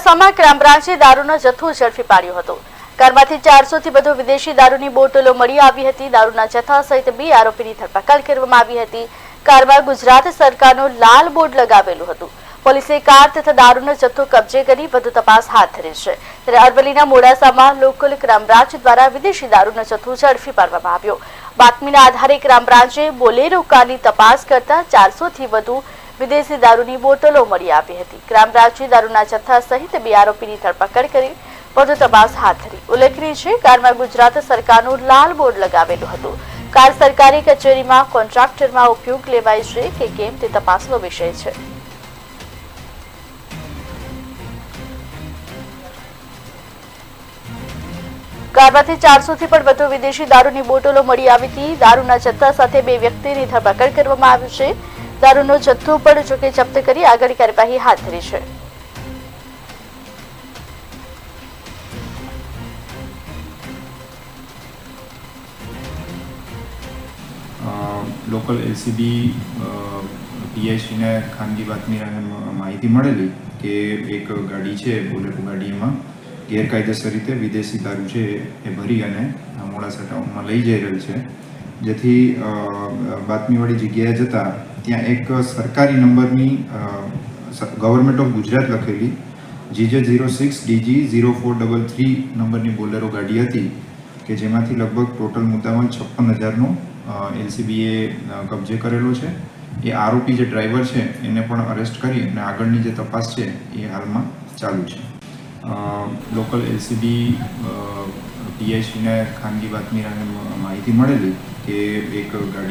મોડાસામાં ક્રાઇમ બ્રાન્ચે દારૂનો જથ્થો ઝડપી પાડ્યો હતો। કારમાંથી 400 થી વધુ વિદેશી દારૂની બોટલો મળી આવી હતી। દારૂના જથ્થા સહિત 2 આરોપીની ધરપકડ કરવામાં આવી હતી। કારમાં ગુજરાત સરકારનું લાલ બોર્ડ લગાવેલું હતું। પોલીસે કાર તથા દારૂનો જથ્થો કબજે કરી વધુ તપાસ હાથ ધરી છે। ત્યારે અરવલ્લીના મોડાસામાં લોકલ ક્રાઇમ બ્રાન્ચ દ્વારા વિદેશી દારૂનો જથ્થો ઝડપી પાડવામાં આવ્યો। બાતમીના આધારે ક્રાઇમ બ્રાન્ચે બોલેરો કારની તપાસ કરતા 400 થી વધુ વિદેશી દારૂની બોટલો મળી આવી હતી। ક્રાઇમ બ્રાન્ચે દારૂના જથ્થા સહિત 2 આરોપીની ધરપકડ કરી વધુ તપાસ હાથ ધરી। ઉલ્લેખનીય છે, કારમાં ગુજરાત સરકારનું લાલ બોર્ડ લગાવેલું હતું। કાર સરકારી કચેરીમાં કોન્ટ્રાક્ટરમાં ઉપયોગ લેવાય છે કે કેમ તે તપાસનો વિષય છે। કારમાંથી 400 થી પણ વધુ વિદેશી દારૂની બોટલો મળી આવી હતી। દારૂના જથ્થા સાથે 2 વ્યક્તિની ધરપકડ કરવામાં આવી છે। દારૂનો જથ્થો પણ જોકે જપ્ત કરી આગળની કાર્યવાહી હાથ ધરી છે। લોકલ એલસીબી પીઆઈસીને ખાનગી બાતમી માહિતી મળેલી કે એક ગાડી છે, બોલેરો ગાડી, એમાં ગેરકાયદેસર રીતે વિદેશી દારૂ છે એ ભરી અને મોડાસા ટાઉનમાં લઈ જઈ રહેલ છે। જેથી બાતમીવાળી જગ્યાએ જતાં ત્યાં એક સરકારી નંબરની ગવર્મેન્ટ ઓફ ગુજરાત લખેલી GJ06DG0433 નંબરની બોલેરો ગાડી હતી કે જેમાંથી લગભગ ટોટલ મુદ્દામાં 56,000નો એલસીબીએ કબજે કરેલો છે। એ આરોપી જે ડ્રાઈવર છે એને પણ અરેસ્ટ કરી અને આગળની જે તપાસ છે એ હાલમાં ચાલુ છે। લોકલ એલસીબી પીઆઈસીને ખાનગી બાતમી માહિતી મળેલી કે એક ગાડી